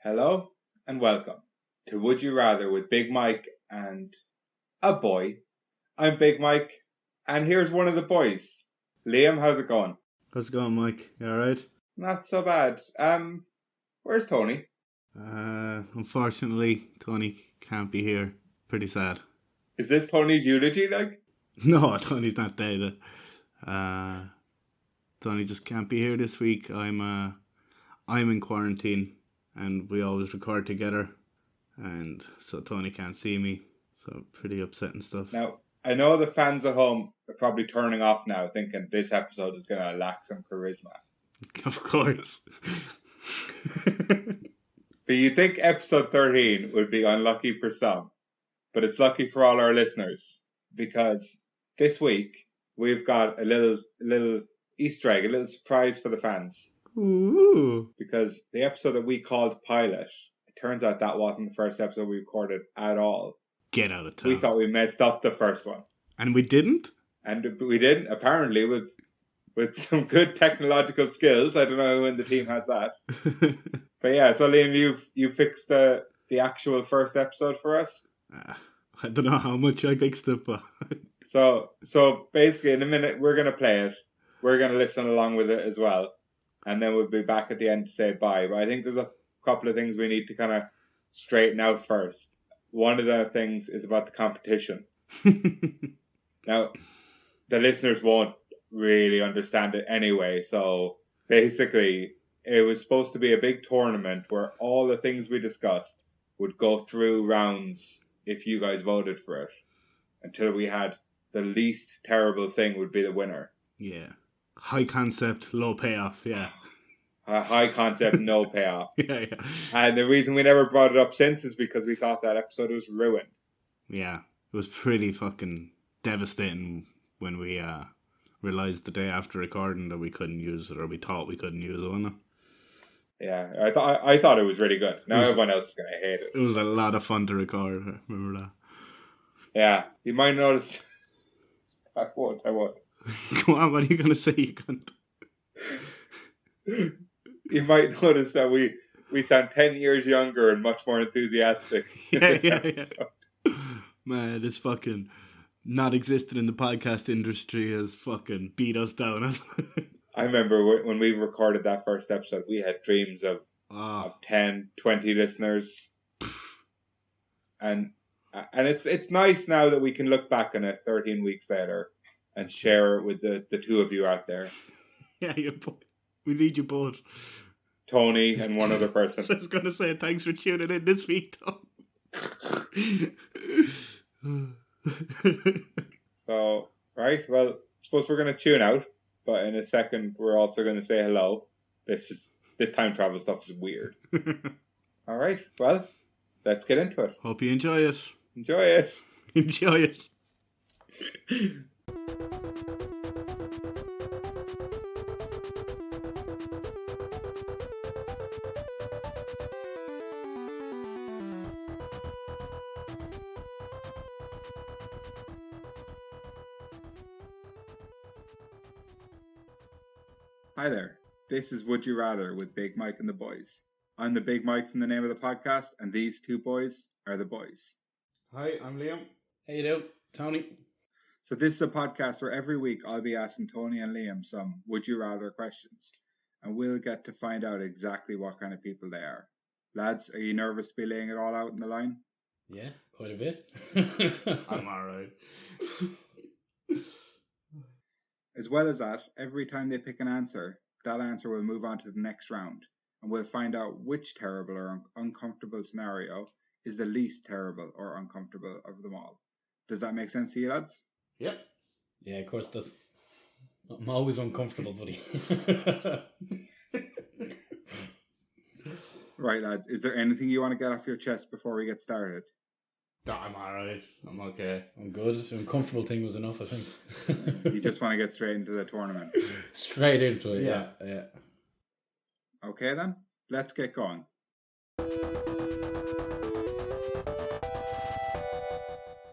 Hello and welcome to Would You Rather with Big Mike and a boy. I'm Big Mike, and here's one of the boys. Liam, how's it going? How's it going, Mike? You alright? Not so bad. Where's Tony? Unfortunately, Tony can't be here. Pretty sad. Is this Tony's eulogy, like? No, Tony's not dead. Tony just can't be here this week. I'm in quarantine, and we always record together, and so Tony can't see me. So pretty upsetting stuff. Now, I know the fans at home are probably turning off now, thinking this episode is going to lack some charisma. Of course. But you think episode 13 would be unlucky for some, but it's lucky for all our listeners, because this week we've got a little Easter egg, a little surprise for the fans. Ooh. Because the episode that we called Pilot, it turns out that wasn't the first episode we recorded at all. Get out of town. We thought we messed up the first one. And we didn't? And we didn't, apparently, with some good technological skills. I don't know who in the team has that. But yeah, so Liam, you fixed the actual first episode for us? I don't know how much I fixed it, but... So basically, in a minute, we're going to play it. We're going to listen along with it as well. And then we'll be back at the end to say bye. But I think there's a couple of things we need to kind of straighten out first. One of the things is about the competition. Now, the listeners won't really understand it anyway. So basically, it was supposed to be a big tournament where all the things we discussed would go through rounds if you guys voted for it, until we had the least terrible thing would be the winner. Yeah. High concept, low payoff, yeah. High concept, no payoff. Yeah. And the reason we never brought it up since is because we thought that episode was ruined. Yeah. It was pretty fucking devastating when we realised the day after recording that we couldn't use it, or we thought we couldn't use it, wasn't it? Yeah, I thought it was really good. Now everyone else is going to hate it. It was a lot of fun to record, I remember that. Yeah, you might notice... I won't. Go on, what are you going to say, you cunt? You might notice that we sound 10 years younger and much more enthusiastic. Yeah. Man, this fucking not existing in the podcast industry has fucking beat us down. I remember when we recorded that first episode, we had dreams of 10, 20 listeners. And it's nice now that we can look back on it 13 weeks later and share it with the two of you out there. Yeah, we need you both. Tony and one other person. I was going to say thanks for tuning in this week, Tom. So, right, well, I suppose we're going to tune out, but in a second we're also going to say hello. This time travel stuff is weird. All right, well, let's get into it. Hope you enjoy it. Enjoy it. Enjoy it. Hi there. This is Would You Rather with Big Mike and the boys. I'm the Big Mike from the name of the podcast, and these two boys are the boys. Hi, I'm Liam. How you doing? Tony. So this is a podcast where every week I'll be asking Tony and Liam some Would You Rather questions, and we'll get to find out exactly what kind of people they are. Lads, are you nervous to be laying it all out in the line? Yeah, quite a bit. I'm alright. As well as that, every time they pick an answer, that answer will move on to the next round, and we'll find out which terrible or uncomfortable scenario is the least terrible or uncomfortable of them all. Does that make sense to you, lads? Yep. Yeah, of course it does. I'm always uncomfortable, buddy. Right, lads, is there anything you want to get off your chest before we get started? I'm alright. I'm okay. I'm good. The uncomfortable thing was enough, I think. You just want to get straight into the tournament? Straight into it, yeah. Okay then, let's get going.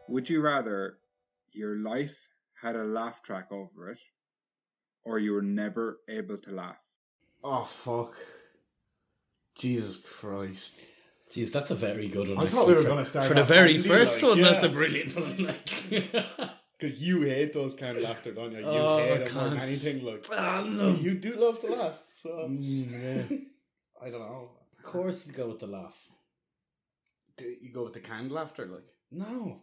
Would you rather your life had a laugh track over it, or you were never able to laugh? Oh, fuck. Jesus Christ. Jeez, that's a very good one. I thought we were actually, going to start for the off very handy, first like, one. yeah. That's a brilliant one. Like, Because you hate those kind of laughter, don't you? You Oh, hate I it more than can't anything. Like, no. you do love to laugh, so Yeah. I don't know. Of course, you go with the laugh. You go with the canned laughter, like no,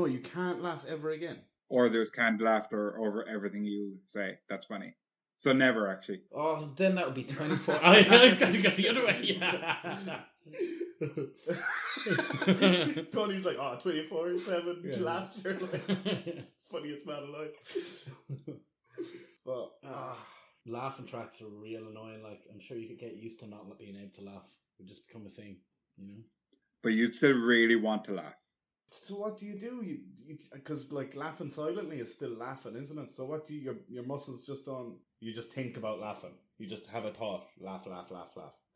you can't laugh ever again. Or there's canned laughter over everything you say. That's funny. So never actually. Oh, then that would be 24. I got to go the other way. Yeah. Tony's like, 24/7 Yeah. laughter, like funniest man alive. But laughing tracks are real annoying. Like, I'm sure you could get used to not being able to laugh. It would just become a thing, you know. But you'd still really want to laugh. so what do? You because like laughing silently is still laughing, isn't it? So what do your muscles just don't? You just think about laughing. You just have a thought, laugh.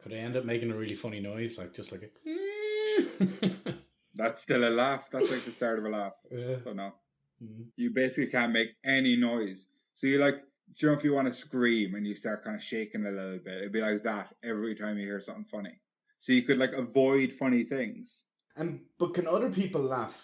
Could I end up making a really funny noise, like just like a? That's still a laugh. That's like the start of a laugh. So no. You basically can't make any noise. So you like, do you know if you want to scream and you start kind of shaking a little bit, it'd be like that every time you hear something funny. So you could like avoid funny things. But can other people laugh?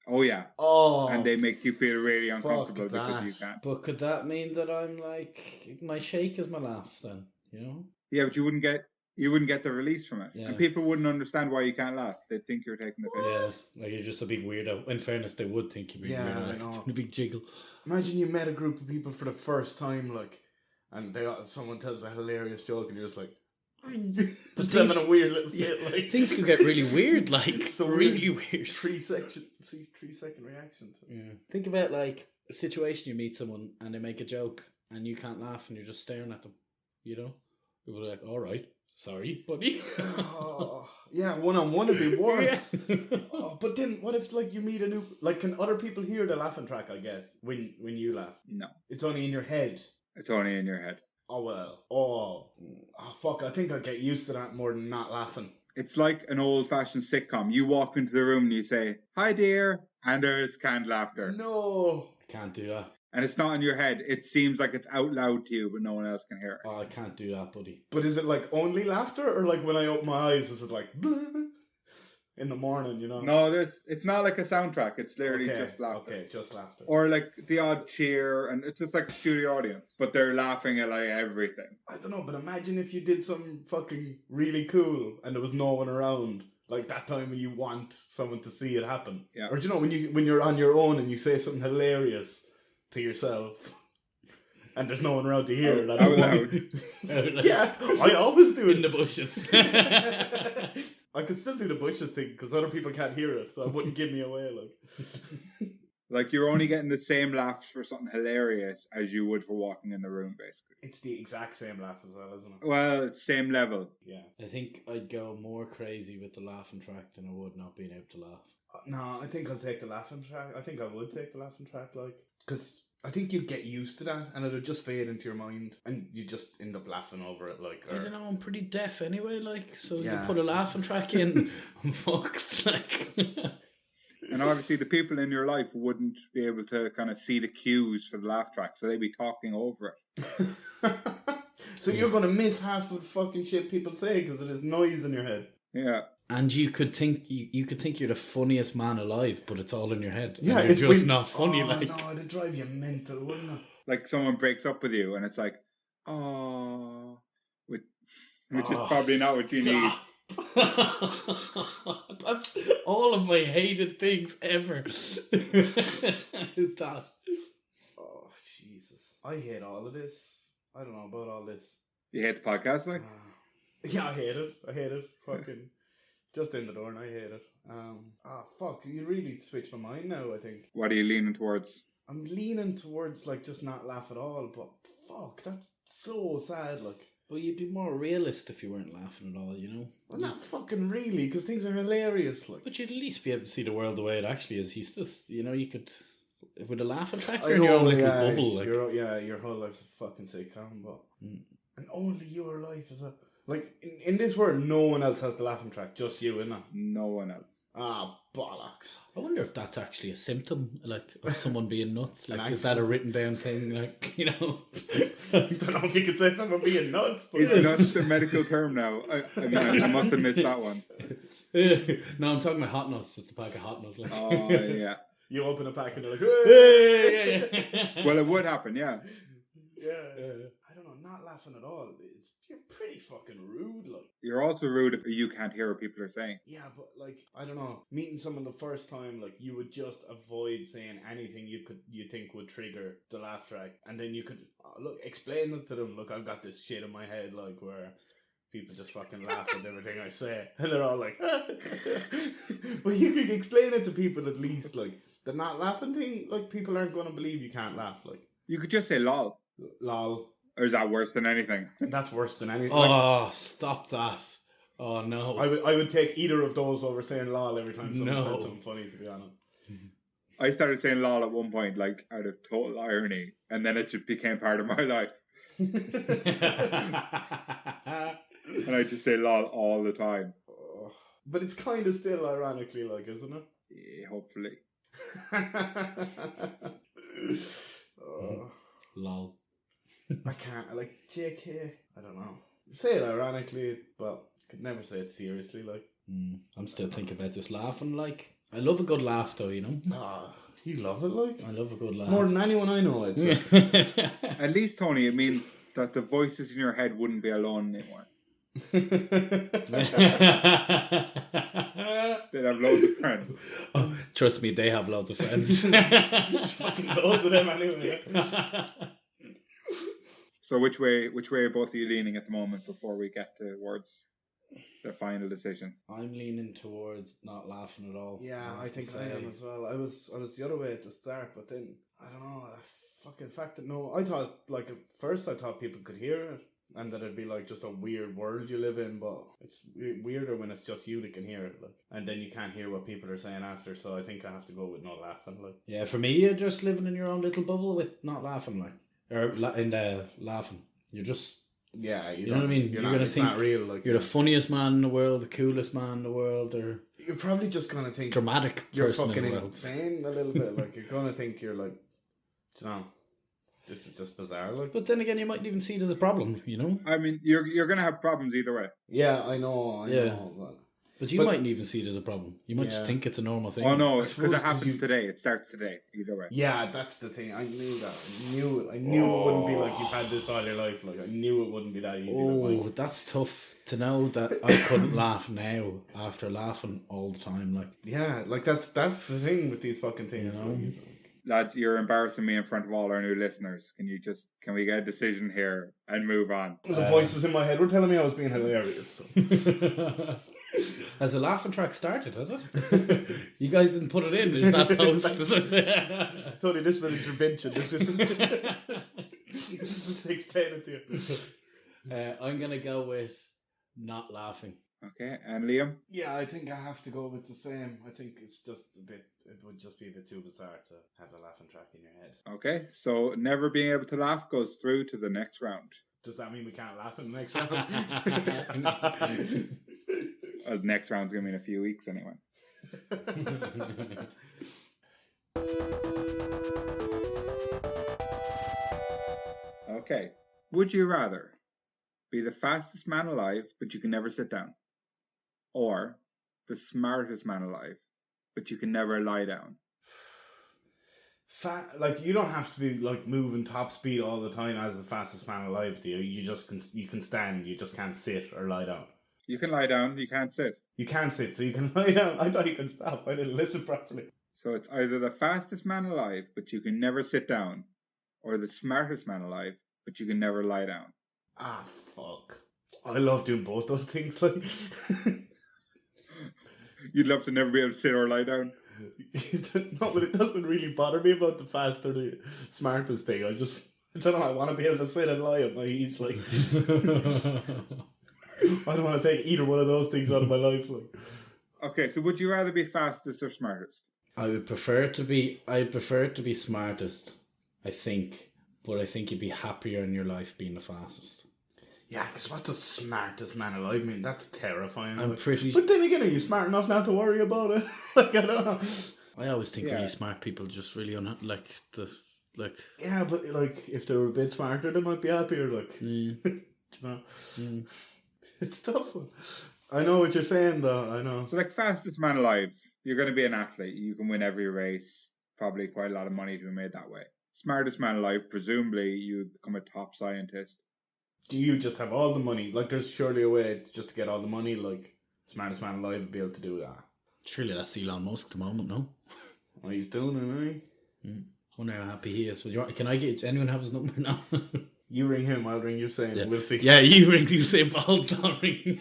Oh yeah. Oh. And they make you feel really uncomfortable fuck because that. you can't. But could that mean that I'm like my shake is my laugh then? You know? Yeah, but you wouldn't get the release from it. Yeah. And people wouldn't understand why you can't laugh. They'd think you're taking the piss. Yeah, like you're just a big weirdo. In fairness, they would think you're a big Yeah, weirdo. I Like, know. it's a big jiggle. Imagine you met a group of people for the first time, like, and someone tells a hilarious joke, and you're just like, just things- having a weird little fit, like Things could get really weird, like So really weird. 3-second reaction. Yeah. Think about like a situation you meet someone and they make a joke and you can't laugh and you're just staring at them. You know, people are like, "All right, sorry, buddy." Yeah, one-on-one would be worse. Yeah. But then what if like you meet a new, like, can other people hear the laughing track? I guess when you laugh, No. it's only in your head. It's only in your head. Oh well. Oh fuck! I think I'll get used to that more than not laughing. It's like an old-fashioned sitcom. You walk into the room and you say, "Hi, dear," and there's canned laughter. No. I can't do that. And it's not in your head. It seems like it's out loud to you, but no one else can hear it. Oh, I can't do that, buddy. But is it like only laughter, or like when I open my eyes, is it like in the morning? You know. No, it's not like a soundtrack. It's literally just laughter. Okay, just laughter. Or like the odd cheer, and it's just like a studio audience, but they're laughing at like everything. I don't know, but imagine if you did something fucking really cool and there was no one around. Like that time when you want someone to see it happen. Yeah. Or do you know when you're on your own and you say something hilarious to yourself and there's no one around to hear it. Out loud. Yeah, I always do it. In the bushes. I could still do the bushes thing because other people can't hear it, so it wouldn't give me away. Like, Like you're only getting the same laughs for something hilarious as you would for walking in the room, basically. it's the exact same laugh as well, isn't it? Well, it's same level. Yeah. I think I'd go more crazy with the laughing track than I would not being able to laugh. No, I think I'll take the laughing track. I think I would take the laughing track, like, because I think you'd get used to that, and it'll just fade into your mind, and you just end up laughing over it, like. I don't know, I'm pretty deaf anyway, like, so Yeah. you put a laughing track in, I'm fucked, like. And obviously the people in your life wouldn't be able to kind of see the cues for the laugh track, so they'd be talking over it. So you're gonna miss half of the fucking shit people say because there's noise in your head. Yeah. And you could think you could think you're the funniest man alive, but it's all in your head. Yeah, and it's you're just when- not funny, oh, like. no, it'd drive you mental, wouldn't it? Like someone breaks up with you and it's like, oh, which is Oh, probably not what you need. That's all of my hated things ever. Is that? Oh Jesus, I hate all of this. I don't know about all this. You hate the podcast, like? Yeah, I hate it. Fucking just in the door, and I hate it. Fuck, you really switched my mind now. I think What are you leaning towards? I'm leaning towards like just not laugh at all. But fuck, that's so sad. Like. Well, you'd be more realist if you weren't laughing at all, you know? Well, not fucking really, because things are hilarious. Like, But you'd at least be able to see the world the way it actually is. He's just, you know, you could, with a laughing track, I you're in your own know, little yeah, bubble. Like. your whole life's a fucking sitcom, but and only your life is a like in this world. No one else has the laughing track, just you, innit? No one else. Ah, bollocks. I wonder if that's actually a symptom, like, of someone being nuts. Like, An is that a actual- written down thing? Like, you know, I don't know if you could say someone being nuts, but Is nuts the medical term now? I mean, I must have missed that one. No, I'm talking about hot nuts, just a pack of hot nuts. Like. Oh, yeah. You open a pack and they're like, Hey! hey! Well, it would happen, yeah. Yeah. I don't know, not laughing at all. You're pretty fucking rude, like. You're also rude if you can't hear what people are saying. Yeah, but like, I don't know, meeting someone the first time, like, you would just avoid saying anything you think would trigger the laugh track, and then you could look, explain it to them. Look, I've got this shit in my head, like, where people just fucking laugh at everything I say, and they're all like, but you could explain it to people at least, like, the not laughing thing, like, people aren't going to believe you can't laugh, like, You could just say lol. lol. Or is that worse than anything? That's worse than anything. Like, Oh, stop that. Oh, no. I would take either of those over saying lol every time someone No. said something funny, to be honest. I started saying lol at one point, like, out of total irony, and then it just became part of my life. And I just say lol all the time. Oh, but it's kind of still ironically, like, isn't it? Yeah, hopefully. Oh, Lol. I can't, like, JK, I don't know. Say it ironically, but could never say it seriously, like. I'm still thinking about this laughing, like. I love a good laugh, though, you know? Ah, you love it, like. I love a good laugh. More than anyone I know, I'd say. At least, Tony, it means that the voices in your head wouldn't be alone anymore. They'd have loads of friends. Oh, trust me, they have loads of friends. Fucking loads of them anyway. So which way are both of you leaning at the moment before we get towards the final decision? I'm leaning towards not laughing at all. Yeah, I think I am as well. I was the other way at the start, but then I don't know. The fucking fact that I thought, like, at first I thought people could hear it, and that it'd be like just a weird world you live in. But it's weirder when it's just you that can hear it, like, and then you can't hear what people are saying after. So I think I have to go with not laughing, like. Yeah, for me, you're just living in your own little bubble with not laughing, like, or laughing. You're just, Yeah, you know what I mean. You're gonna it's think not real. Like, you're the funniest man in the world, the coolest man in the world, or you're probably just gonna think dramatic you're person fucking in the world. insane a little bit. Like, you're gonna think you're like, you know, this is just bizarre. Like, But then again, you mightn't even see it as a problem, you know. I mean, you're gonna have problems either way. yeah, I know, But you But- mightn't even see it as a problem. You might just Yeah. think it's a normal thing. Oh no, I because suppose it happens you- today. It starts today. Either way. Yeah, that's the thing. I knew that. I knew it wouldn't be like you've had this all your life. Like, I knew it wouldn't be that easy. Oh, that's tough to know that I couldn't laugh now after laughing all the time. Like, yeah, like that's the thing with these fucking things. You know? like, Lads, you're embarrassing me in front of all our new listeners. Can we get a decision here and move on? the voices in my head were telling me I was being hilarious. So. has the laughing track started? Has it? You guys didn't put it in. Is that post? Is it? Tony, this is an intervention. This isn't. This is to explain it to you. I'm gonna go with not laughing. Okay, and Liam? Yeah, I think I have to go with the same. I think it's just a bit. It would just be a bit too bizarre to have a laughing track in your head. Okay, so never being able to laugh goes through to the next round. Does that mean we can't laugh in the next round? Next round's gonna be in a few weeks anyway. Okay, would you rather be the fastest man alive, but you can never sit down, or the smartest man alive, but you can never lie down? Like, you don't have to be like moving top speed all the time as the fastest man alive, do you? You can stand, you just can't sit or lie down. You can lie down, you can't sit. You can't sit, so you can lie down. I thought you could stop. I didn't listen properly. So it's either the fastest man alive, but you can never sit down, or the smartest man alive, but you can never lie down. Ah, fuck. I love doing both those things. Like, You'd love to never be able to sit or lie down. no, but it doesn't really bother me about the fast or the smartest thing. I don't know. I want to be able to sit and lie at my ease. Like, I don't want to take either one of those things out of my life. Like, Okay, so would you rather be fastest or smartest? I'd prefer it to be smartest, I think, but I think you'd be happier in your life being the fastest. Yeah, because what does smartest man alive mean? That's terrifying. I'm like. pretty. But then again, are you smart enough not to worry about it? Like, I don't know. I always think Yeah. really smart people just really like. Yeah, but like, if they were a bit smarter, they might be happier. Like, Mm, you know, mm. it's tough. I know what you're saying, though. I know. So, like, fastest man alive, you're going to be an athlete. You can win every race. Probably quite a lot of money to be made that way. Smartest man alive, presumably you become a top scientist. Do you just have all the money? Like, there's surely a way just to get all the money. Like, smartest man alive would be able to do that. Surely that's Elon Musk at the moment, no? Oh, he's doing it, eh? Wonder how happy he is. Can I get anyone have his number now? You ring him, I'll ring you saying, Yeah. we'll see. Yeah, you ring to say Paul's not ring.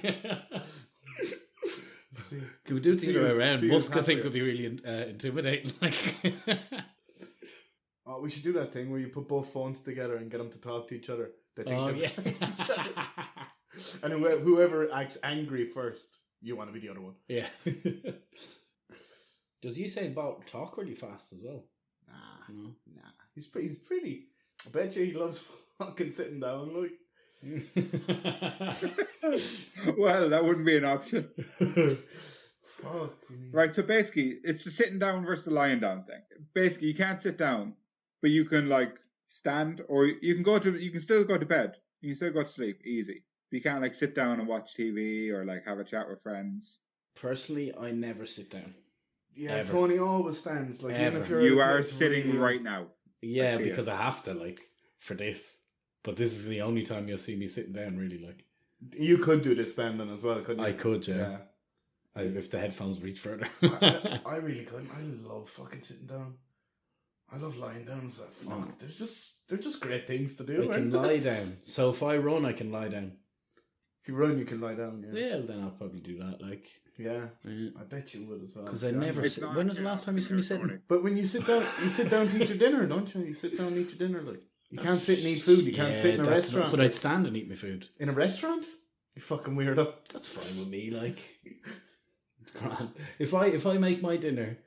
Can we do it the other way around? Musk, I think, would be really intimidating. Like, Oh, we should do that thing where you put both phones together and get them to talk to each other. They think oh they're yeah. each other. And whoever acts angry first, you want to be the other one. Yeah. Does Usain Bolt talk really fast as well? Nah. He's pretty. I bet you he loves fucking sitting down, like. Well, that wouldn't be an option. Fuck. Right, so basically, it's the sitting down versus the lying down thing. Basically, you can't sit down, but you can, like, stand, or you can still go to bed. You can still go to sleep, easy. But you can't, like, sit down and watch TV or, like, have a chat with friends. Personally, I never sit down. Yeah, Ever. Tony always stands. Like, even Ever. if you're You at a are place sitting really- right now. Yeah, see because I have to, like, for this. But this is the only time you'll see me sitting down, really, like. You could do this standing as well, couldn't you? I could, yeah. If the headphones reach further. I really couldn't. I love fucking sitting down. I love lying down. It's like, fuck. No. They're just great things to do. I can aren't they? lie down. So if I run, I can lie down. If you run, you can lie down. Yeah. Yeah, then I'll probably do that, like. Yeah. Yeah. I bet you would as well. Because I See, never It's sit. not When was the actually last time you seen me option, sitting? Tony. But when you sit down to eat your dinner, don't you? You sit down and eat your dinner, like. You can't sit and eat food. You can't sit in a that's restaurant. But I'd stand and eat my food. In a restaurant? You fucking weirdo. That's fine with me, like. It's grand. If I make my dinner,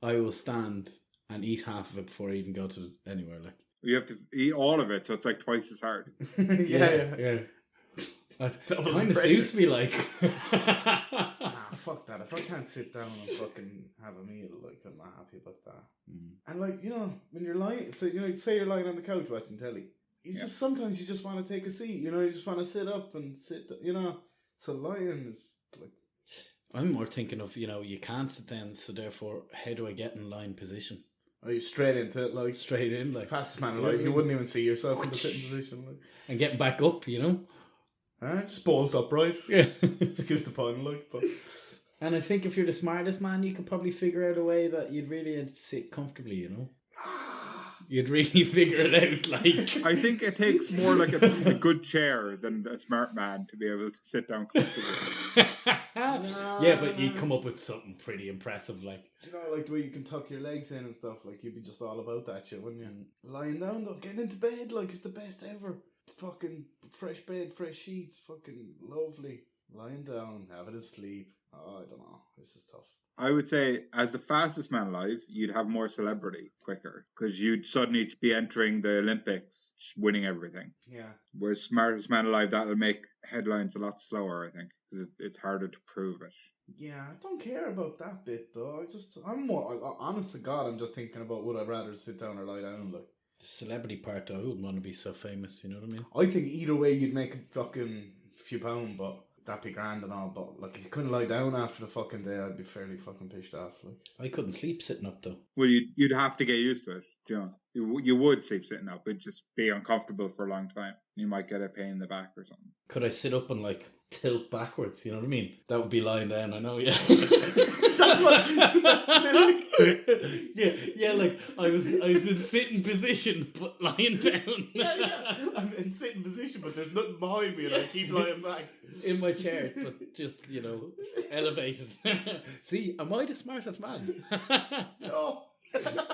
I will stand and eat half of it before I even go to anywhere, like. You have to eat all of it, so it's like twice as hard. yeah. That Double kind of pressure. suits me, like. Ah, fuck that. If I can't sit down and fucking have a meal, like, I'm not happy about that. And, like, you know, when you're lying, so, you know, say you're lying on the couch watching telly, sometimes you just want to take a seat, you know, you just want to sit up and sit, you know. So lying is, like. I'm more thinking of, you know, you can't sit down, so therefore, how do I get in line position? Are you straight into it, like. Straight in, like. Fastest man alive, you wouldn't even see yourself in the sitting position, like. And getting back up, you know? Just bolt upright. Yeah. Excuse the pun, like, but. And I think if you're the smartest man, you could probably figure out a way that you'd really sit comfortably, you know? You'd really figure it out, like. I think it takes more like a good chair than a smart man to be able to sit down comfortably. Yeah, but you'd come up with something pretty impressive, like. You know, like the way you can tuck your legs in and stuff, like, you'd be just all about that shit, wouldn't you? Lying down, though, getting into bed, like, it's the best ever. Fucking fresh bed, fresh sheets, fucking lovely. Lying down, having a sleep. Oh, I don't know. This is tough. I would say, as the fastest man alive, you'd have more celebrity quicker because you'd suddenly be entering the Olympics, winning everything. Yeah. Whereas smartest man alive, that'll make headlines a lot slower, I think, because it's harder to prove it. Yeah, I don't care about that bit, though. I'm more, honest to God, I'm just thinking about would I rather sit down or lie down, like. The celebrity part, though, I wouldn't want to be so famous, you know what I mean? I think either way you'd make a fucking few pound, but that'd be grand and all. But like, if you couldn't lie down after the fucking day, I'd be fairly fucking pissed off. Like, I couldn't sleep sitting up, though. Well, you'd have to get used to it. You know, you would sleep sitting up. It'd just be uncomfortable for a long time. You might get a pain in the back or something. Could I sit up and, like, tilt backwards, you know what I mean? That would be lying down, I know, yeah. that's literally. yeah, like, I was in sitting position, but lying down. yeah. I'm in sitting position, but there's nothing behind me, and I keep lying back In my chair, but just, you know, elevated. See, am I the smartest man? No.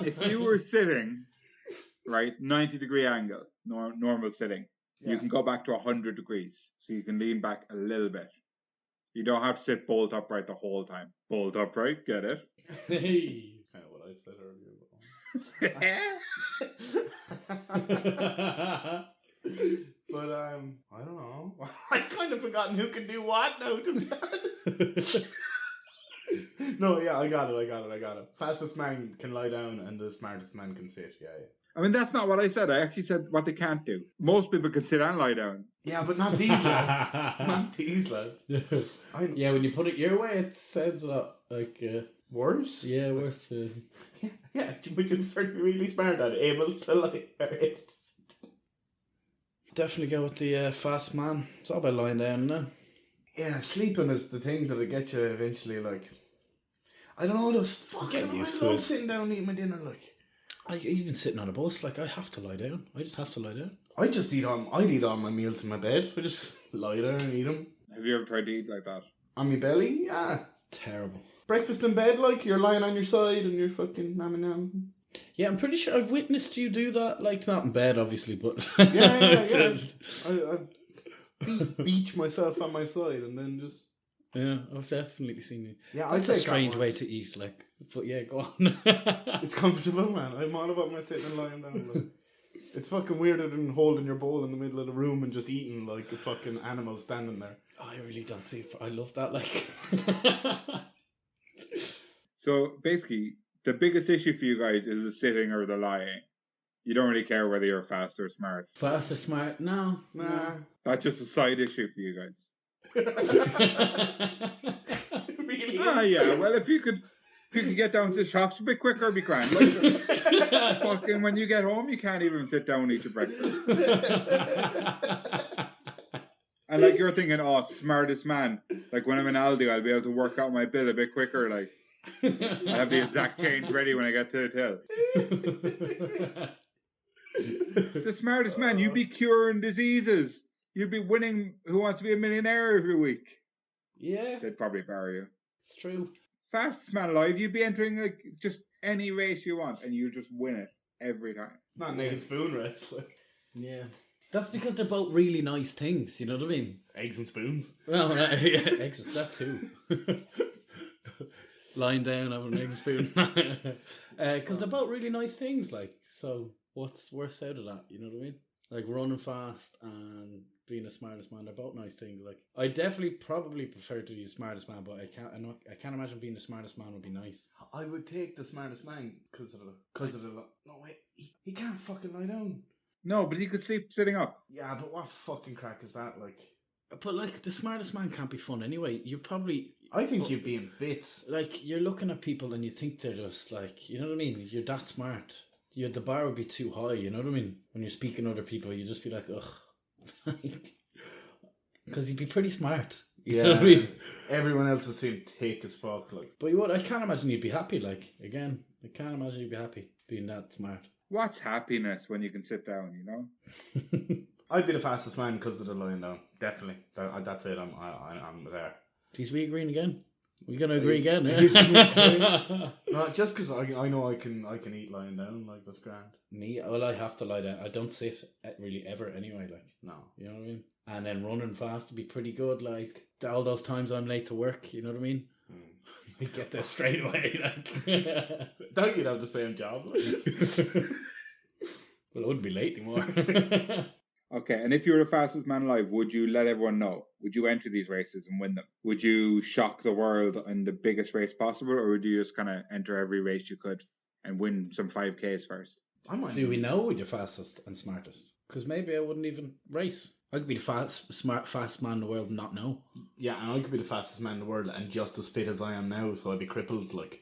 If you were sitting, right, 90-degree angle, normal sitting, you can go back to 100 degrees. So you can lean back a little bit. You don't have to sit bolt upright the whole time. Bolt upright, get it? Hey. Kind of what I said earlier. But I don't know. I've kind of forgotten who can do what now, to be honest. No, yeah, I got it. Fastest man can lie down and the smartest man can sit. Yeah. I mean, that's not what I said. I actually said what they can't do. Most people can sit and lie down. Yeah, but not these lads. Not these lads. Yeah, when you put it your way, it sounds a lot like Worse? yeah, worse. Yeah, but you prefer to be really smart at it, able to lie. Definitely go with the fast man. It's all about lying down now. Yeah, sleeping is the thing that'll get you eventually. Like, I don't know, those Getting fucking. used I to love it. sitting down and eating my dinner. Like, I even sitting on a bus, like I have to lie down. I just have to lie down. I'd eat all my meals in my bed. I just lie down and eat them Have you ever tried to eat like that? on my belly. Yeah, Terrible. breakfast in bed, like you're lying on your side and you're fucking nam. Yeah, I'm pretty sure I've witnessed you do that. Like not in bed, obviously, but Yeah. I beach myself on my side and then just. Yeah, I've definitely seen you. Yeah, That's a strange way to eat, like. But yeah, go on. It's comfortable, man. I'm all about my sitting and lying down. Like. It's fucking weirder than holding your bowl in the middle of the room and just eating like a fucking animal standing there. I really don't see it. I love that, like. So basically, the biggest issue for you guys is the sitting or the lying. You don't really care whether you're fast or smart. Fast or smart? No. Nah. That's just a side issue for you guys. Really? Yeah. Well, if you could get down to the shops a bit quicker, it'd be grand. Like, fucking when you get home, you can't even sit down and eat your breakfast. And like you're thinking, oh, smartest man. Like when I'm in Aldi, I'll be able to work out my bill a bit quicker. Like I have the exact change ready when I get to the till. The smartest man, you'd be curing diseases. You'd be winning Who Wants to Be a Millionaire every week. Yeah, They'd probably bury you. it's true. Fastest man alive, you'd be entering like just any race you want, and you just win it every time. Not naked spoon race, like Yeah. That's because they're both really nice things, you know what I mean? eggs and spoons. Well, yeah, eggs is that too. Lying down, having an egg spoon. Because they're both really nice things, like, so what's worse out of that, you know what I mean? Like running fast and being the smartest man, they're both nice things. Like, I definitely probably prefer to be the smartest man, but I can't imagine being the smartest man would be nice. I would take the smartest man because of the. No wait, he can't fucking lie down. No, but he could sleep sitting up. Yeah, but what fucking crack is that? Like, But like the smartest man can't be fun anyway. You probably I think you'd be in bits. like you're looking at people and you think they're just like, you know what I mean? You're that smart. The bar would be too high. You know what I mean? When you're speaking to other people, you just be like, ugh, because you'd be pretty smart. You know what I mean? Everyone else would seem thick as fuck. Like, But you would. I can't imagine you'd be happy. Like again, I can't imagine you'd be happy being that smart. What's happiness when you can sit down, you know? I'd be the fastest man because of the lying down. Definitely. That's it. I'm there. Please, we agreeing again? We're gonna agree again, He's- yeah? No, just because I know I can eat lying down. Like, that's grand. Me, well, I have to lie down. I don't sit really ever anyway. Like, No. you know what I mean? And then running fast would be pretty good. Like all those times I'm late to work, you know what I mean? We get there straight away. Like, Don't you'd have the same job? Like. well, I wouldn't be late anymore. Okay, and if you were the fastest man alive, would you let everyone know? Would you enter these races and win them? Would you shock the world in the biggest race possible, or would you just kind of enter every race you could and win some 5Ks first? I might. Do we know who's the fastest and smartest? Because maybe I wouldn't even race. I could be the fast man in the world and not know. Yeah, and I could be the fastest man in the world and just as fit as I am now, so I'd be crippled, like.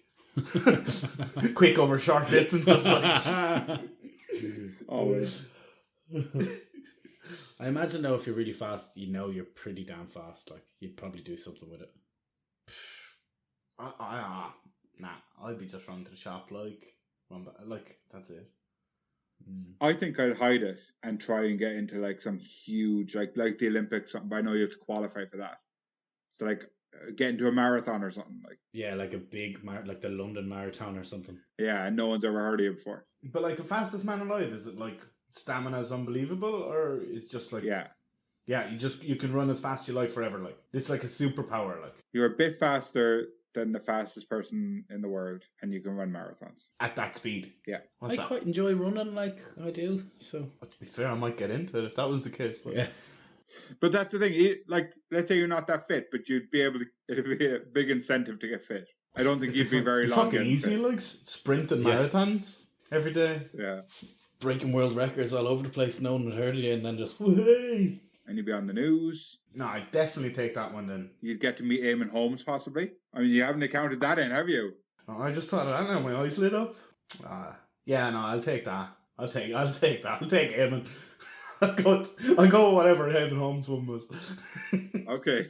Quick over short distances, like. Always. I imagine though, if you're really fast, you know you're pretty damn fast. Like you'd probably do something with it. Nah, I'd be just running to the shop, like that's it. I think I'd hide it and try and get into like some huge, like the Olympics, something, but I know you have to qualify for that. So like get into a marathon or something, like. Yeah, like a big like the London Marathon or something. Yeah, and no one's ever heard of you before. But like the fastest man alive, is it like stamina is unbelievable, or it's just like Yeah. you can run as fast as you like forever, like it's like a superpower, like. You're a bit faster than the fastest person in the world, and you can run marathons. At that speed. Yeah. What's I that? quite enjoy running, like I do. So To be fair, I might get into it if that was the case. Like. yeah. But that's the thing. Like, let's say you're not that fit, but you'd be able to. It'd be a big incentive to get fit. I don't think you'd be very long. Fucking easy, fit. like sprinting Yeah. marathons every day. Yeah. Breaking world records all over the place. No one had heard of you, and then just whee. And you'd be on the news. No, I'd definitely take that one then. You'd get to meet Eamon Holmes, possibly. I mean, you haven't accounted that in, have you? Oh, I just thought of that now. My eyes lit up. Yeah, no, I'll take that. I'll take that. I'll take Eamon. I'll go with whatever Eamon Holmes one was. Okay.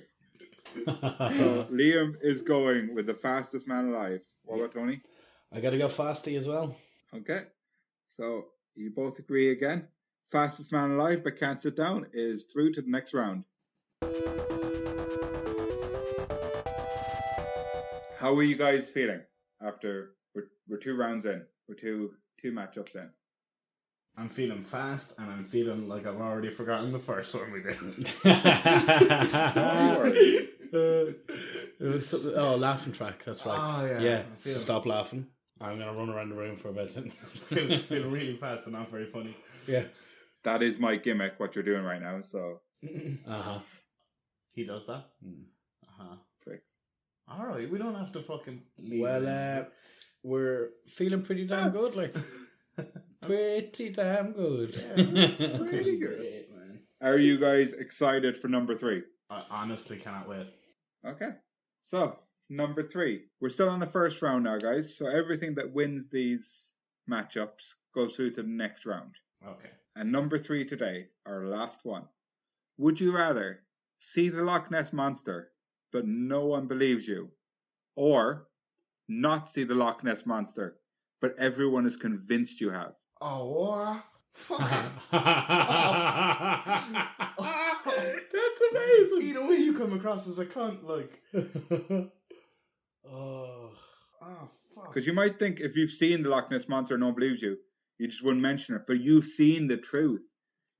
So Liam is going with the fastest man alive. What about Tony? I gotta go fasty as well. Okay. So you both agree again. Fastest man alive but can't sit down is through to the next round. How are you guys feeling after we're 2 rounds in? We're two matchups in. I'm feeling fast, and I'm feeling like I've already forgotten the first one we did. Laughing track. That's right. Oh, yeah. Yeah. I feel- So stop laughing. I'm gonna run around the room for about 10 minutes. feeling really fast and not very funny. Yeah. That is my gimmick, what you're doing right now, so He does that? Mm. tricks. Alright, we don't have to fucking leave. Well, we're feeling pretty damn good, like pretty damn good. Yeah, Really good. Great, man. Are you guys excited for number 3? I honestly cannot wait. Okay. So, number 3. We're still on the first round now, guys. So everything that wins these matchups goes through to the next round. Okay. And number 3 today, our last one. Would you rather see the Loch Ness Monster, but no one believes you, or not see the Loch Ness Monster, but everyone is convinced you have? Oh, what? Fuck. That's amazing. Either way, you come across as a cunt, like. Oh. Oh, fuck. Because you might think if you've seen the Loch Ness Monster and no one believes you, you just wouldn't mention it. But you've seen the truth.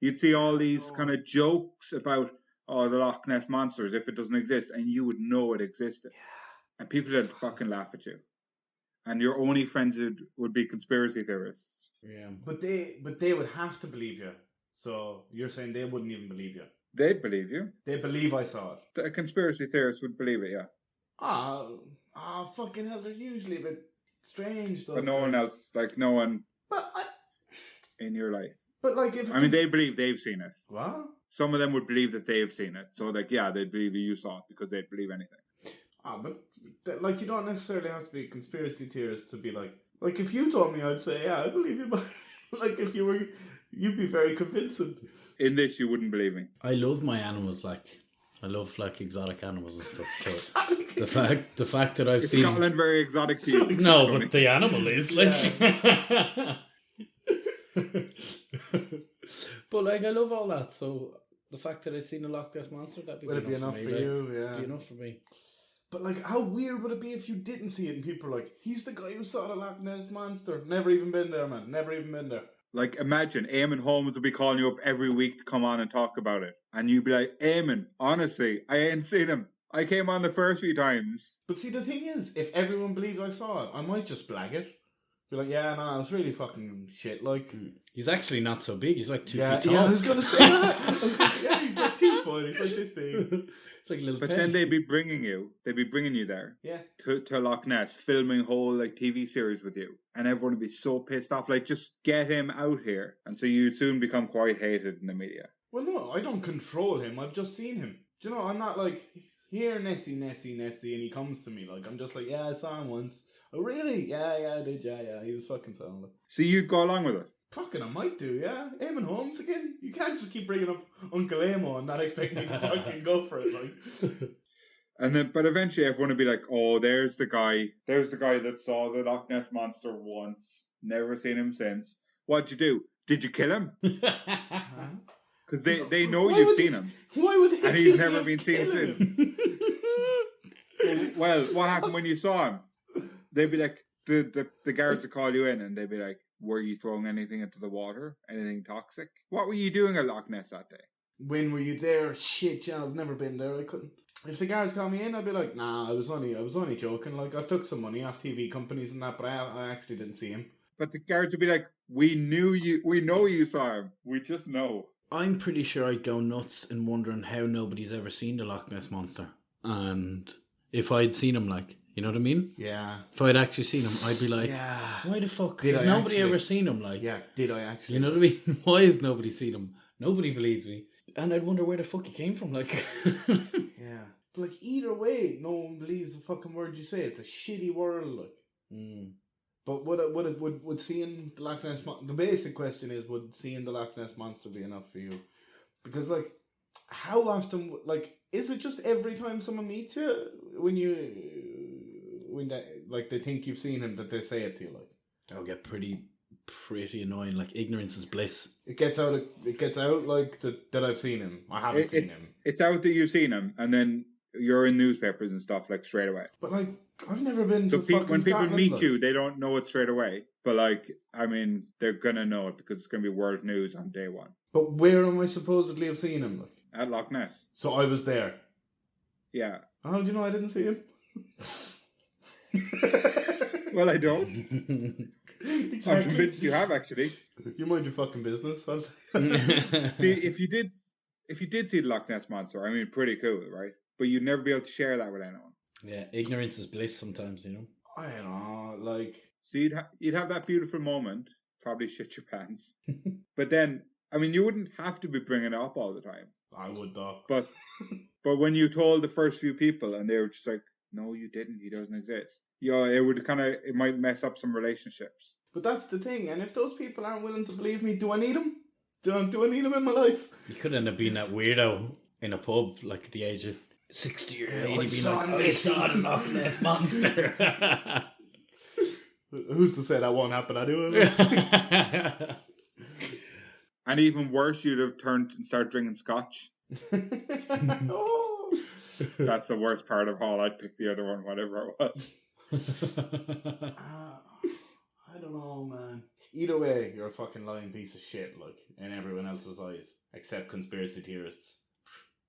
You'd see all these kind of jokes about, oh, the Loch Ness Monster as if it doesn't exist, and you would know it existed. And people would fucking laugh at you. And your only friends would be conspiracy theorists. Yeah. But they would have to believe you. So you're saying they wouldn't even believe you? They'd believe you. They believe I saw it. A conspiracy theorist would believe it, yeah. Fucking hell, they're usually a bit strange, though. But no one else, like no one But in your life. like if I mean, they believe they've seen it. what? Some of them would believe that they've seen it. So, like, yeah, they'd believe you saw it because they'd believe anything. But like you don't necessarily have to be a conspiracy theorist to be like if you told me, I'd say yeah, I believe you. But like if you were, you'd be very convincing. In this, you wouldn't believe me. I love my animals, like I love like exotic animals and stuff. So the fact that I've Is seen Scotland very exotic to you? no, Tony? but the animal is like. But like I love all that. So the fact that I've seen a Loch Ness Monster, that'd be Would it be enough for, for me, like, you? Yeah. Be enough for me. But like, how weird would it be if you didn't see it and people are like, he's the guy who saw the Loch Ness Monster. Never even been there, man. Never even been there. Like, imagine Eamon Holmes would be calling you up every week to come on and talk about it. And you'd be like, Eamon, honestly, I ain't seen him. I came on the first few times. But see, the thing is, if everyone believes I saw it, I might just blag it. Be like, yeah, no, it's really fucking shit. Like, He's actually not so big. He's like 2 yeah, feet tall. yeah, I was gonna say that. Yeah, he's like 2 foot. He's like this big. It's like a little. But peg. then they'd be bringing you there Yeah. to Loch Ness, filming whole like TV series with you. And everyone would be so pissed off. Like, just get him out here. And so you'd soon become quite hated in the media. Well, no, I don't control him. I've just seen him. Do you know? I'm not like, here, Nessie, and he comes to me. Like, I'm just like, yeah, I saw him once. Oh, really? Yeah, I did. Yeah. He was fucking sound. So you'd go along with it. Fucking, I might do, yeah. Eamon Holmes again. You can't just keep bringing up Uncle Amo and not expect me to fucking go for it, like. And then, but eventually everyone would be like, oh, there's the guy that saw the Loch Ness Monster once. Never seen him since. What'd you do? Did you kill him? Because they know Why you've would seen they- him. Why would they And he's accuse me never of been seen killing since. him? Well, what happened when you saw him? They'd be like, the guards would call you in and they'd be like, were you throwing anything into the water? Anything toxic? What were you doing at Loch Ness that day? When were you there? Shit, yeah, I've never been there. I couldn't. If the guards call me in, I'd be like, nah, I was only joking. Like, I've took some money off TV companies and that, but I actually didn't see him. But the guards would be like, we know you saw him. We just know. I'm pretty sure I'd go nuts in wondering how nobody's ever seen the Loch Ness Monster. And if I'd seen him, like, you know what I mean? Yeah. If I'd actually seen him, I'd be like, Yeah. why the fuck Did has I nobody actually? ever seen him? Like, Yeah, did I actually? you know what I mean? Why has nobody seen him? Nobody believes me. And I'd wonder where the fuck he came from, like. Yeah. But, like, either way, no one believes the fucking word you say. It's a shitty world, like. Mm. But would seeing the Loch Ness Monster... The basic question is, would seeing the Loch Ness Monster be enough for you? Because, like, how often... Like, is it just every time someone meets you when they think you've seen him that they say it to you, like? That'll get pretty annoying. Like, ignorance is bliss. It gets out like that I've seen him. I haven't seen him. It's out that you've seen him, and then you're in newspapers and stuff, like, straight away. But, like, I've never been So to fucking when people Scotland, meet like. you, they don't know it straight away. But, like, I mean, they're gonna know it because it's gonna be world news on day one. But where am I supposedly have seen him, like? At Loch Ness. So I was there. Yeah. How do you know I didn't see him? Well, I don't. Exactly. I'm convinced you have, actually. You mind your fucking business. See, if you did see the Loch Ness Monster, I mean, pretty cool, right? But you'd never be able to share that with anyone. Yeah, ignorance is bliss sometimes, you know. Oh, I don't know, like. So you'd have that beautiful moment, probably shit your pants. But then, I mean, you wouldn't have to be bringing it up all the time. I would though. But when you told the first few people and they were just like, no, you didn't, he doesn't exist. Yeah, it might mess up some relationships. But that's the thing, and if those people aren't willing to believe me, do I need them? Do I need them in my life? You could end up being that weirdo in a pub, like at the age of 60 or 80, being like, I saw the Loch Ness Monster. Who's to say that won't happen anyway? And even worse, you'd have turned and started drinking scotch. Oh. That's the worst part of all. I'd pick the other one, whatever it was. I don't know, man. Either way, you're a fucking lying piece of shit, like, in everyone else's eyes, except conspiracy theorists.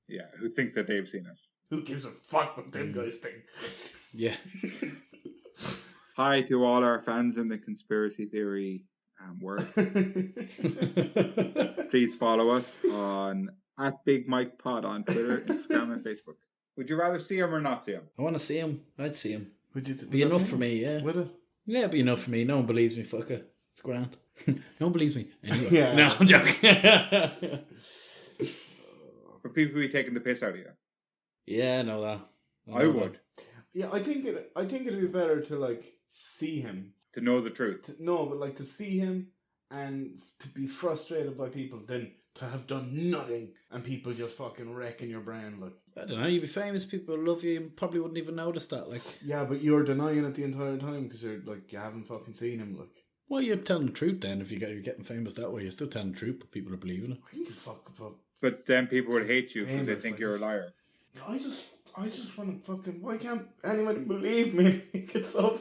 Yeah, who think that they've seen it. Who gives a fuck what them guys think? Yeah. Hi to all our fans in the conspiracy theory world. Please follow us on @BigMikePod on Twitter, Instagram, and Facebook. Would you rather see him or not see him? I want to see him. I'd see him. Would Be enough for me, yeah. Would it? Yeah, it'd be enough for me. No one believes me, fuck it. It's grand. No one believes me. Anyway. Yeah. No, I'm joking. For people who be taking the piss out of you. Yeah, I know that. I would. Yeah, I think it'd be better to like see him. To know the truth. But like to see him and to be frustrated by people than to have done nothing and people just fucking wrecking your brain. Like, I don't know, you'd be famous, people would love you, and probably wouldn't even notice that. Like, yeah, but you're denying it the entire time because you're like, you haven't fucking seen him. Like, well, you're telling the truth then. If you're getting famous that way, you're still telling the truth, but people are believing it. I think fuck about. But then people would hate you because they Famous, think like- you're a liar. I just want to fucking. Why can't anyone believe me? It's so.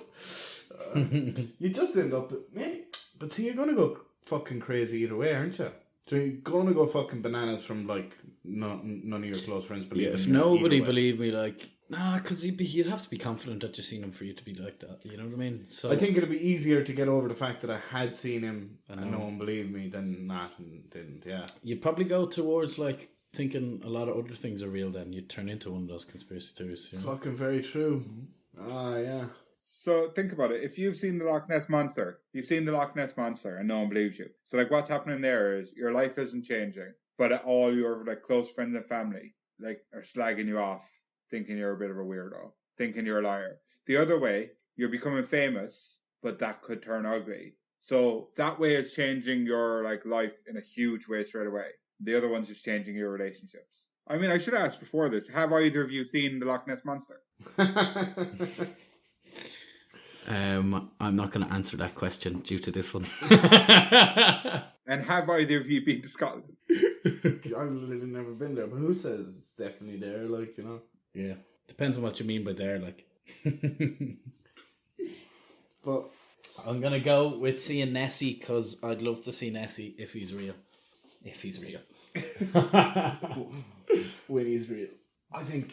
You just end up, maybe. But see, you're gonna go fucking crazy either way, aren't you? So you're gonna go fucking bananas from like none of your close friends Yeah, believing if you nobody either way. believed me, like, nah, because you'd have to be confident that you've seen him for you to be like that. You know what I mean? So I think it'd be easier to get over the fact that I had seen him I and know. no one believed me than not and didn't. Yeah. you'd probably go towards like thinking a lot of other things are real. Then you'd turn into one of those conspiracy theorists. You know? Fucking very true. Ah, yeah. So think about it. If you've seen the Loch Ness Monster, you've seen the Loch Ness Monster and no one believes you. So like what's happening there is your life isn't changing, but all your like close friends and family like are slagging you off, thinking you're a bit of a weirdo, thinking you're a liar. The other way, you're becoming famous, but that could turn ugly. So that way is changing your like life in a huge way straight away. The other one's just changing your relationships. I mean, I should ask before this, have either of you seen the Loch Ness Monster? I'm not going to answer that question due to this one. And have either of you been to Scotland? I've literally never been there, but who says it's definitely there? Like, you know. Yeah, depends on what you mean by there. Like, But I'm gonna go with seeing Nessie because I'd love to see Nessie if he's real. If he's real. when he's real, I think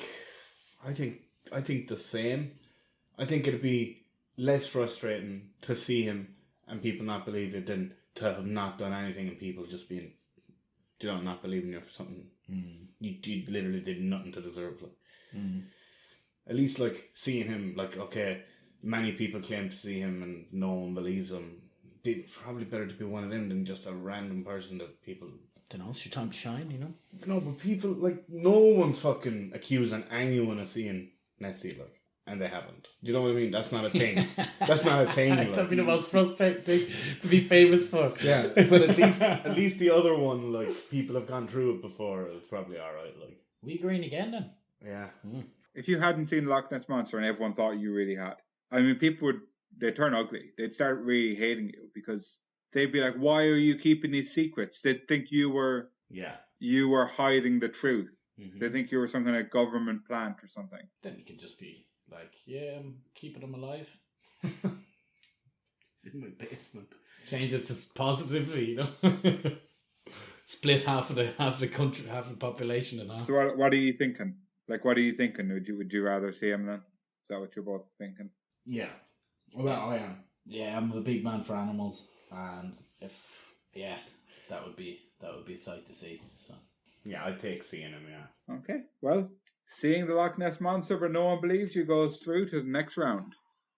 I think the same. I think it'd be less frustrating to see him and people not believe it than to have not done anything and people just being, not believing you for something you literally did nothing to deserve. Like, at least like seeing him, like, okay, many people claim to see him and no one believes him. It's probably better to be one of them than just a random person that people. Don't know. It's your time to shine, you know. No, but people, like, no one's fucking accusing anyone of seeing Nessie, like, and they haven't. Do you know what I mean? That's not a thing. That's not a thing. Like. That'd be the most frustrating thing to be famous for. Yeah, but at least the other one, like, people have gone through it before. It's probably all right. Like, we green again then. Yeah. If you hadn't seen Loch Ness Monster and everyone thought you really had, I mean, they'd turn ugly. They'd start really hating you because they'd be like, "Why are you keeping these secrets?" They'd think you were hiding the truth. Mm-hmm. They think you were some kind of government plant or something. Then you can just be like, "Yeah, I'm keeping them alive." It's in my basement. Change it to positively, you know. Split half of the country, half the population in half. So what are you thinking? Like, what are you thinking? Would you rather see him then? Is that what you're both thinking? Yeah. Well, I am. Yeah, I'm a big man for animals, and that would be a sight to see. So. Yeah, I'd take seeing him. Yeah. Okay. Well, seeing the Loch Ness Monster, but no one believes you, goes through to the next round.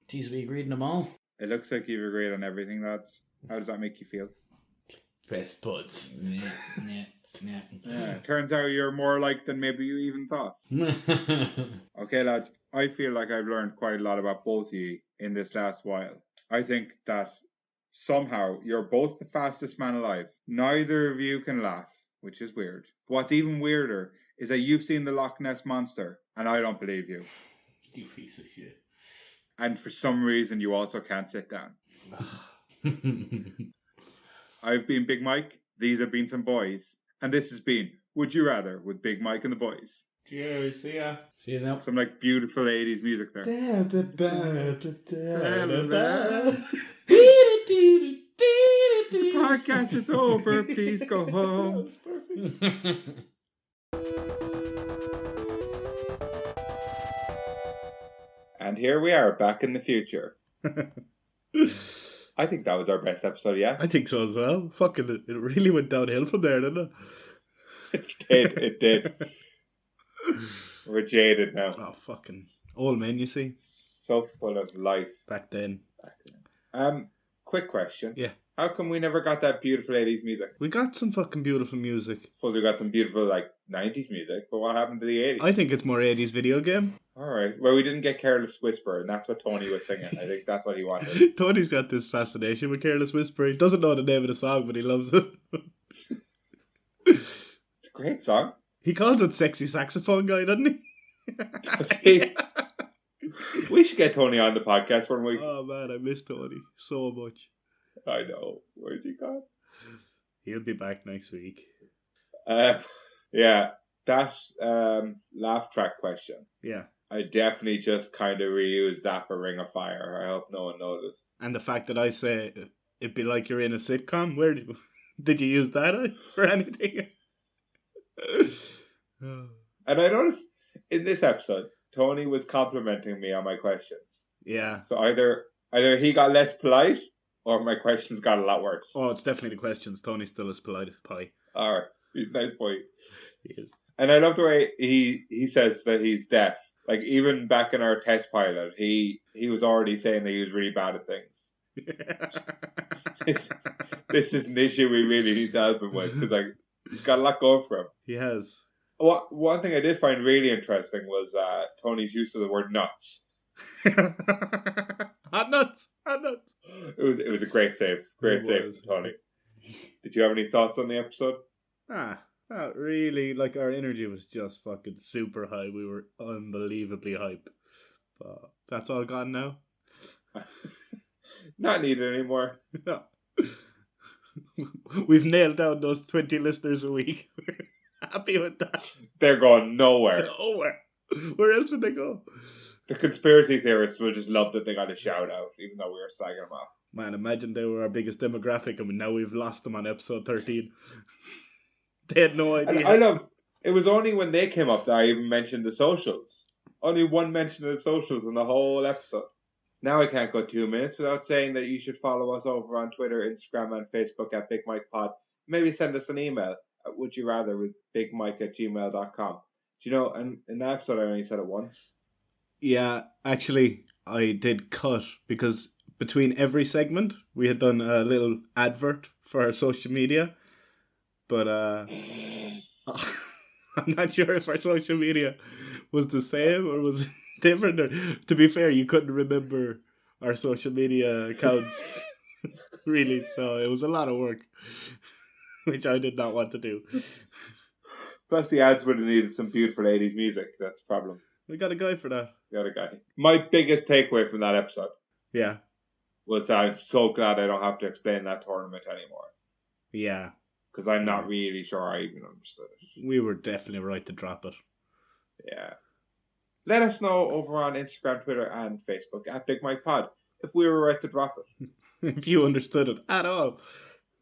Geez, we agreed on them all. It looks like you've agreed on everything, lads. How does that make you feel? Best buds. Yeah. Turns out you're more alike than maybe you even thought. Okay, lads. I feel like I've learned quite a lot about both of you in this last while. I think that somehow you're both the fastest man alive. Neither of you can laugh, which is weird. What's even weirder is that you've seen the Loch Ness Monster, and I don't believe you. You piece of shit. And for some reason, you also can't sit down. I've been Big Mike. These have been some boys. And this has been Would You Rather with Big Mike and the boys. Cheers, see ya. See you now. Some like beautiful 80s music there. The podcast is over. Please go home. And here we are, back in the future. I think that was our best episode yet. I think so as well. Fucking, it really went downhill from there, didn't it? It did. We're jaded now. Oh, fucking old men, you see. So full of life. Back then. Quick question. Yeah. How come we never got that beautiful 80s music? We got some fucking beautiful music. Suppose we got some beautiful, 90s music, but what happened to the 80s? I think it's more 80s video game. Alright. Well, we didn't get Careless Whisper, and that's what Tony was singing. I think that's what he wanted. Tony's got this fascination with Careless Whisper. He doesn't know the name of the song, but he loves it. It's a great song. He calls it Sexy Saxophone Guy, doesn't he? Does he? We should get Tony on the podcast one week. Oh man, I miss Tony so much. I know. Where's he gone? He'll be back next week. Yeah, that laugh track question. Yeah. I definitely just kind of reused that for Ring of Fire. I hope no one noticed. And the fact that I say it'd be like you're in a sitcom, where did you use that for anything? And I noticed in this episode, Tony was complimenting me on my questions. Yeah. So either he got less polite, or my questions got a lot worse. Oh, it's definitely the questions. Tony's still as polite as pie. Alright, he's a nice boy. He is. And I love the way he says that he's deaf. Like, even back in our test pilot, he was already saying that he was really bad at things. This is an issue we really need to help him with, because he's got a lot going for him. He has. One thing I did find really interesting was Tony's use of the word nuts. Hot nuts. It was a great save. Great save from Tony. Did you have any thoughts on the episode? Not really. Like, our energy was just fucking super high. We were unbelievably hype. But that's all gone now. Not needed anymore. No. We've nailed down those 20 listeners a week. We're happy with that. They're going nowhere. Nowhere. Where else would they go? The conspiracy theorists will just love that they got a shout out, even though we were slagging them off. Man, imagine they were our biggest demographic and now we've lost them on episode 13. They had no idea. And I love, it was only when they came up that I even mentioned the socials. Only one mention of the socials in the whole episode. Now I can't go 2 minutes without saying that you should follow us over on Twitter, Instagram, and Facebook at Big Mike Pod. Maybe send us an email at would-you-rather with bigmike@gmail.com. Do you know, and in that episode I only said it once. Yeah, actually, I did cut because between every segment we had done a little advert for our social media, but I'm not sure if our social media was the same or was different. Or, to be fair, you couldn't remember our social media accounts really, so it was a lot of work, which I did not want to do. Plus the ads would have needed some beautiful 80s music. That's the problem. We got a guy for that. The other guy. My biggest takeaway from that episode Yeah, was that I'm so glad I don't have to explain that tournament anymore. yeah. Because I'm not really sure I even understood it. We were definitely right to drop it. Yeah. Let us know over on Instagram, Twitter, and Facebook at Big Mike Pod if we were right to drop it. If you understood it at all.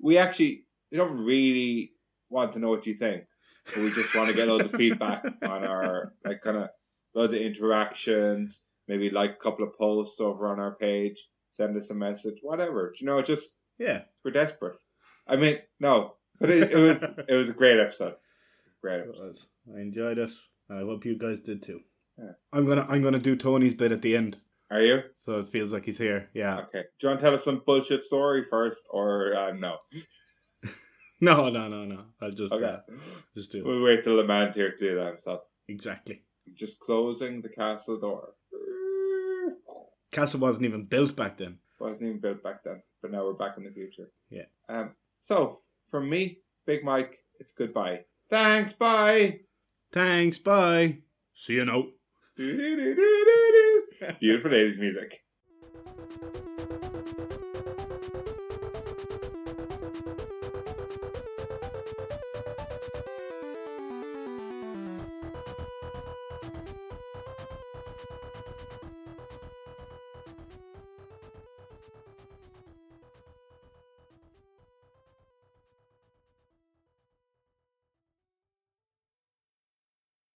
We don't really want to know what you think. But we just want to get loads of feedback on our, like, kind of loads of interactions. Maybe like a couple of posts over on our page. Send us a message. Whatever. You know, just, Yeah. we're desperate. I mean, no. But it was a great episode. Great episode. I enjoyed it. I hope you guys did too. Yeah. I'm gonna do Tony's bit at the end, Are you? so it feels like he's here. Yeah. Okay. Do you want to tell us some bullshit story first, or no? No. I'll just Okay. just do it. We'll wait till the man's here to do that himself. Exactly. Just closing the castle door. Castle wasn't even built back then. Wasn't even built back then, but now we're back in the future. Yeah. So from me, Big Mike, it's goodbye. Thanks. Bye. Thanks. Bye. See you now. Beautiful 80s music.